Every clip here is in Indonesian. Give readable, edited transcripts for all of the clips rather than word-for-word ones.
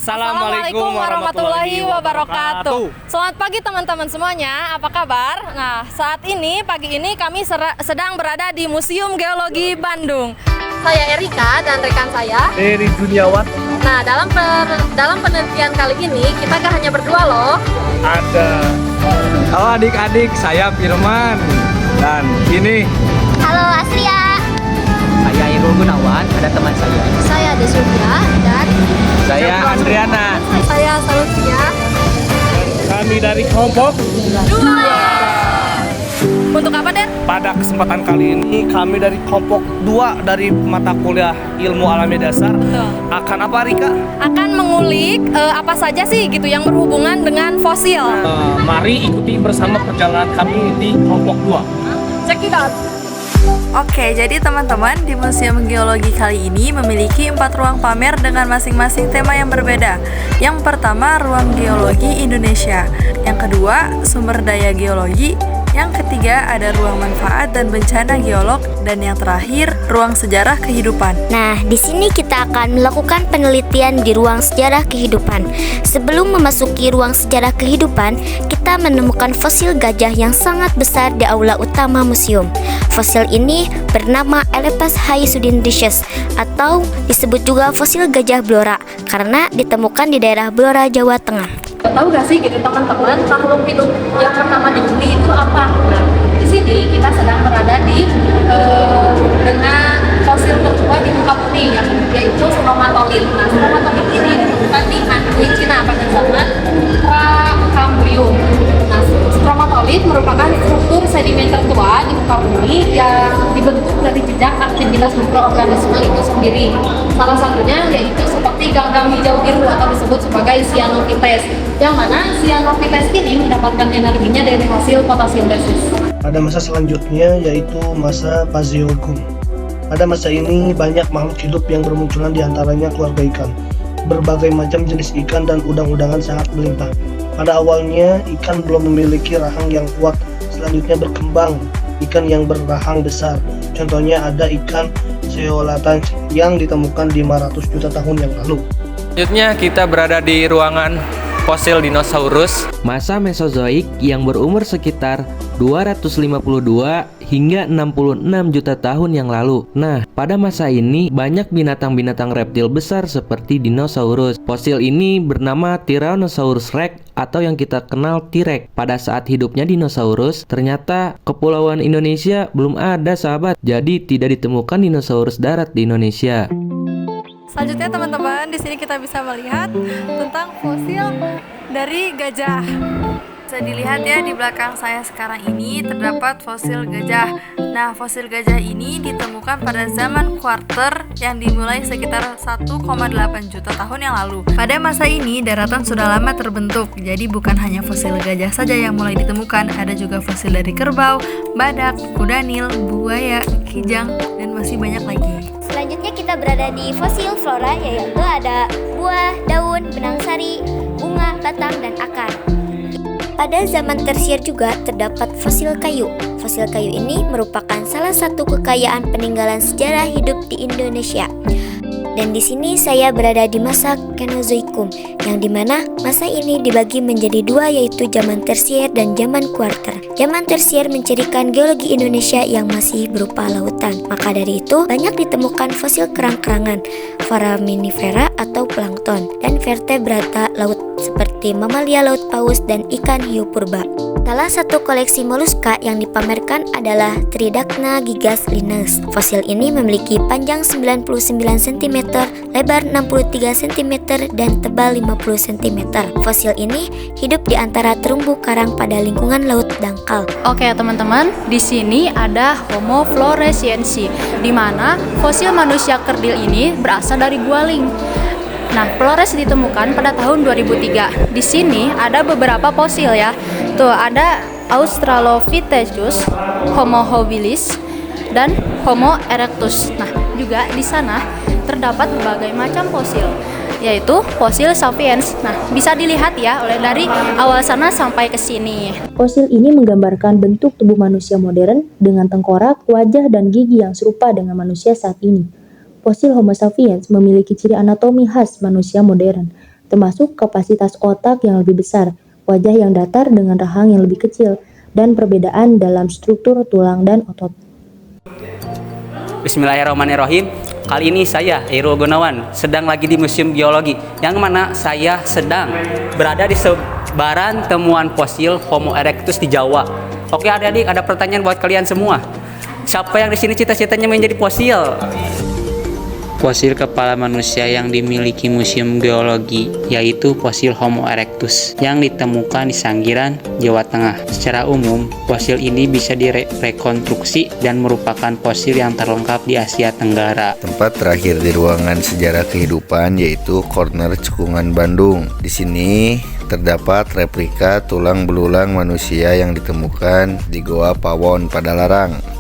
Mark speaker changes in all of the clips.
Speaker 1: Assalamualaikum warahmatullahi wabarakatuh. Selamat pagi teman-teman semuanya, apa kabar? Nah, saat ini, pagi ini kami sedang berada di Museum Geologi Bandung. Saya Erika dan rekan saya
Speaker 2: Eri Juniawan.
Speaker 1: Nah, dalam penelitian kali ini kita gak hanya berdua loh.
Speaker 2: Ada halo adik-adik, saya Firman. Dan ini
Speaker 3: Halo Asria.
Speaker 4: Saya Irul Gunawan, ada teman saya.
Speaker 3: Saya Desulfia dan
Speaker 2: saya Andriana.
Speaker 1: Saya Salusia.
Speaker 2: Kami dari kelompok
Speaker 1: 2. Untuk apa, Den?
Speaker 2: Pada kesempatan kali ini kami dari kelompok 2 dari mata kuliah Ilmu Alami Dasar akan apa, Rika?
Speaker 1: Akan mengulik apa saja sih gitu yang berhubungan dengan fosil.
Speaker 2: Mari ikuti bersama perjalanan kami di kelompok 2.
Speaker 1: Check it out.
Speaker 5: Oke, jadi teman-teman, di Museum Geologi kali ini memiliki 4 ruang pamer dengan masing-masing tema yang berbeda. Yang pertama, ruang geologi Indonesia. Yang kedua, sumber daya geologi. Yang ketiga, ada ruang manfaat dan bencana geolog. Dan yang terakhir, ruang sejarah kehidupan.
Speaker 3: Nah, di sini kita akan melakukan penelitian di ruang sejarah kehidupan. Sebelum memasuki ruang sejarah kehidupan, kita menemukan fosil gajah yang sangat besar di aula utama museum. Fosil ini bernama Elephas haisudindrius atau disebut juga fosil gajah Blora karena ditemukan di daerah Blora, Jawa Tengah.
Speaker 1: Tahu gak sih gitu teman-teman, makhluk hidup yang pertama di bumi itu apa? Nah, di sini kita sedang berada di dengan fosil tertua di muka bumi, yaitu stromatolith. Nah, stromatolith ini ditemukan di Anhui, Cina pada zaman Prakambrium. Nah, stromatolith merupakan struktur sedimen tertua di muka bumi yang dibentuk dari jejak aktivitas mikroorganisme itu sendiri. Salah satunya yaitu seperti gagang hijau biru atau disebut sebagai cyanophytes, yang mana cyanophytes ini mendapatkan energinya dari hasil fotosintesis.
Speaker 6: Pada masa selanjutnya yaitu masa Paleozoikum. Pada masa ini banyak makhluk hidup yang bermunculan, diantaranya keluarga ikan. Berbagai macam jenis ikan dan udang-udangan sangat melimpah. Pada awalnya ikan belum memiliki rahang yang kuat, selanjutnya berkembang ikan yang berrahang besar. Contohnya ada ikan Ceolatan yang ditemukan 500 juta tahun yang lalu.
Speaker 4: Selanjutnya kita berada di ruangan fosil dinosaurus masa Mesozoik yang berumur sekitar 252 hingga 66 juta tahun yang lalu. Nah, pada masa ini banyak binatang-binatang reptil besar seperti dinosaurus. Fosil ini bernama Tyrannosaurus rex atau yang kita kenal T-Rex. Pada saat hidupnya dinosaurus, ternyata kepulauan Indonesia belum ada, sahabat. Jadi tidak ditemukan dinosaurus darat di Indonesia.
Speaker 5: Selanjutnya teman-teman, di sini kita bisa melihat tentang fosil dari gajah. Bisa dilihat ya di belakang saya sekarang ini terdapat fosil gajah. Nah, fosil gajah ini ditemukan pada zaman kuarter yang dimulai sekitar 1,8 juta tahun yang lalu. Pada masa ini daratan sudah lama terbentuk, jadi bukan hanya fosil gajah saja yang mulai ditemukan, ada juga fosil dari kerbau, badak, kuda nil, buaya, kijang, dan masih banyak lagi.
Speaker 3: Selanjutnya kita berada di fosil flora, yaitu ada buah, daun, benang sari, bunga, batang, dan akar. Pada zaman tersier juga terdapat fosil kayu. Fosil kayu ini merupakan salah satu kekayaan peninggalan sejarah hidup di Indonesia. Dan di sini saya berada di masa Kenozoikum, yang dimana masa ini dibagi menjadi dua, yaitu zaman tersier dan zaman kuarter. Zaman tersier mencirikan geologi Indonesia yang masih berupa lautan. Maka dari itu banyak ditemukan fosil kerang-kerangan, foraminifera atau plankton, dan vertebrata laut seperti mamalia laut paus dan ikan hiu purba. Salah satu koleksi moluska yang dipamerkan adalah Tridacna gigas linus. Fosil ini memiliki panjang 99 cm, lebar 63 cm, dan tebal 50 cm. Fosil ini hidup di antara terumbu karang pada lingkungan laut dangkal.
Speaker 7: Oke teman-teman, di sini ada Homo floresiensis, di mana fosil manusia kerdil ini berasal dari gualing. Nah, Flores ditemukan pada tahun 2003. Di sini ada beberapa fosil ya. Tuh ada Australopithecus, Homo habilis, dan Homo erectus. Nah, juga di sana terdapat berbagai macam fosil, yaitu fosil sapiens. Nah, bisa dilihat ya oleh dari awal sana sampai ke sini.
Speaker 8: Fosil ini menggambarkan bentuk tubuh manusia modern dengan tengkorak, wajah, dan gigi yang serupa dengan manusia saat ini. Fosil Homo sapiens memiliki ciri anatomi khas manusia modern. termasuk kapasitas otak yang lebih besar, wajah yang datar dengan rahang yang lebih kecil, dan perbedaan dalam struktur tulang dan otot.
Speaker 9: Bismillahirrahmanirrahim. Kali ini saya, Irul Gunawan, sedang lagi di Museum Geologi, yang mana saya sedang berada di sebaran temuan fosil Homo erectus di Jawa. Oke adik-adik, ada pertanyaan buat kalian semua. Siapa yang di sini cita-citanya menjadi fosil?
Speaker 10: Fosil kepala manusia yang dimiliki Museum Geologi yaitu fosil Homo erectus yang ditemukan di Sanggiran, Jawa Tengah. Secara umum, fosil ini bisa direkonstruksi dan merupakan fosil yang terlengkap di Asia Tenggara.
Speaker 11: Tempat terakhir di ruangan sejarah kehidupan yaitu Corner Cekungan Bandung. Di sini terdapat replika tulang belulang manusia yang ditemukan di Goa Pawon, Padalarang.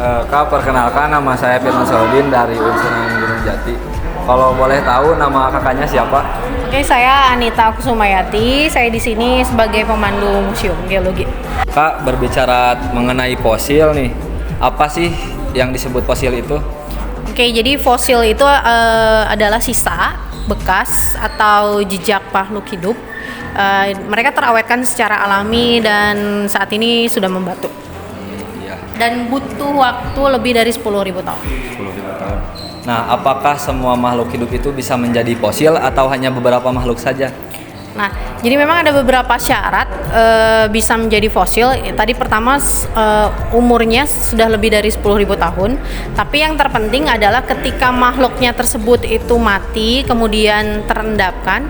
Speaker 12: Kak, perkenalkan, nama saya Firman Saudin dari Unsunan Gunung Jati. Kalau boleh tahu nama kakaknya siapa?
Speaker 13: Oke, saya Anita Kusumayati. Saya di sini sebagai pemandu Museum Geologi.
Speaker 12: Kak, berbicara mengenai fosil nih, apa sih yang disebut fosil itu?
Speaker 13: Oke, jadi fosil itu adalah sisa, bekas, atau jejak makhluk hidup. Mereka terawetkan secara alami dan saat ini sudah membatu. Dan butuh waktu lebih dari 10.000 tahun.
Speaker 12: 10.000 tahun. Nah, apakah semua makhluk hidup itu bisa menjadi fosil atau hanya beberapa makhluk saja?
Speaker 13: Nah, jadi memang ada beberapa syarat bisa menjadi fosil. Tadi pertama umurnya sudah lebih dari 10.000 tahun. Tapi yang terpenting adalah ketika makhluknya tersebut itu mati, kemudian terendapkan,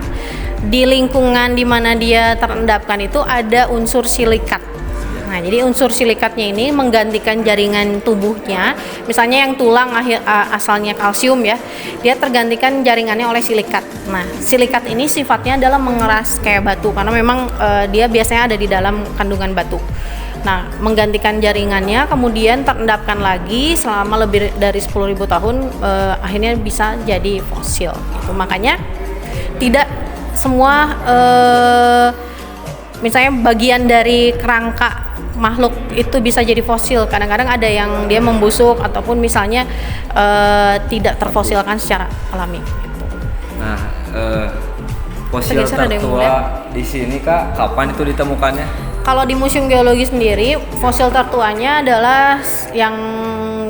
Speaker 13: di lingkungan di mana dia terendapkan itu ada unsur silikat. Nah, jadi unsur silikatnya ini menggantikan jaringan tubuhnya. Misalnya yang tulang asalnya kalsium ya, dia tergantikan jaringannya oleh silikat. Nah, silikat ini sifatnya adalah mengeras kayak batu karena memang dia biasanya ada di dalam kandungan batu. Nah, menggantikan jaringannya, kemudian terendapkan lagi selama lebih dari 10.000 tahun, akhirnya bisa jadi fosil. Gitu. Makanya tidak semua misalnya bagian dari kerangka makhluk itu bisa jadi fosil. Kadang-kadang ada yang dia membusuk ataupun misalnya tidak terfosilkan secara alami. Gitu.
Speaker 12: Nah, fosil tertua di sini Kak, kapan itu ditemukannya?
Speaker 13: Kalau di Museum Geologi sendiri, fosil tertuanya adalah yang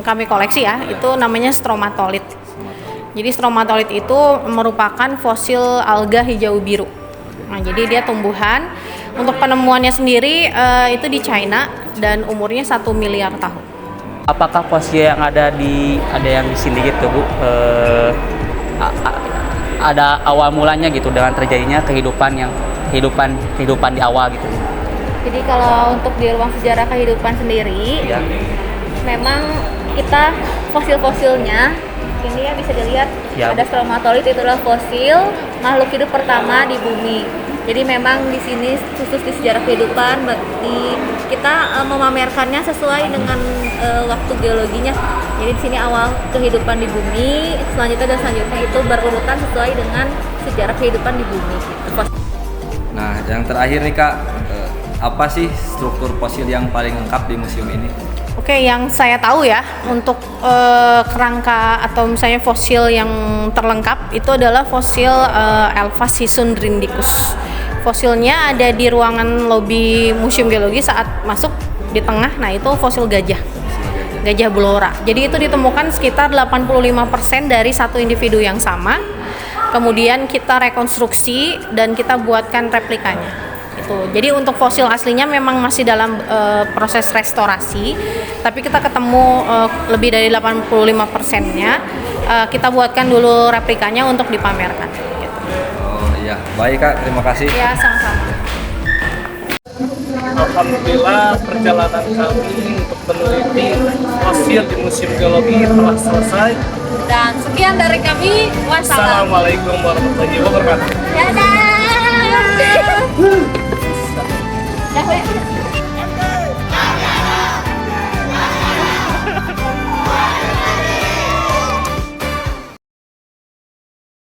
Speaker 13: kami koleksi ya, itu namanya stromatolith. Jadi stromatolith itu merupakan fosil alga hijau biru. Nah, jadi dia tumbuhan. Untuk penemuannya sendiri itu di China dan umurnya 1 miliar tahun.
Speaker 9: Apakah fosil yang ada yang di sini gitu Bu? Ada awal mulanya gitu dengan terjadinya kehidupan di awal gitu.
Speaker 1: Jadi kalau untuk di ruang sejarah kehidupan sendiri, ya, memang kita fosil-fosilnya ini ya bisa dilihat ya. Ada stromatolith, itulah fosil makhluk hidup pertama di bumi. Jadi memang di sini khusus di sejarah kehidupan kita memamerkannya sesuai dengan waktu geologinya. Jadi di sini awal kehidupan di bumi, selanjutnya itu berurutan sesuai dengan sejarah kehidupan di bumi. Gitu.
Speaker 12: Nah, yang terakhir nih Kak, apa sih struktur fosil yang paling lengkap di museum ini?
Speaker 13: Oke, yang saya tahu ya untuk kerangka atau misalnya fosil yang terlengkap itu adalah fosil Elvas hisundrindicus. Fosilnya ada di ruangan lobi Museum Geologi saat masuk di tengah. Nah, itu fosil gajah belora. Jadi itu ditemukan sekitar 85% dari satu individu yang sama. Kemudian kita rekonstruksi dan kita buatkan replikanya. Jadi untuk fosil aslinya memang masih dalam proses restorasi, tapi kita ketemu lebih dari 85%-nya. Kita buatkan dulu replikanya untuk dipamerkan. Gitu.
Speaker 12: Oh iya, baik Kak, terima kasih.
Speaker 13: Ya, sama-sama.
Speaker 2: Alhamdulillah perjalanan kami untuk meneliti fosil di Museum Geologi telah selesai.
Speaker 1: Dan sekian dari kami. Wassalamualaikum
Speaker 2: warahmatullahi wabarakatuh.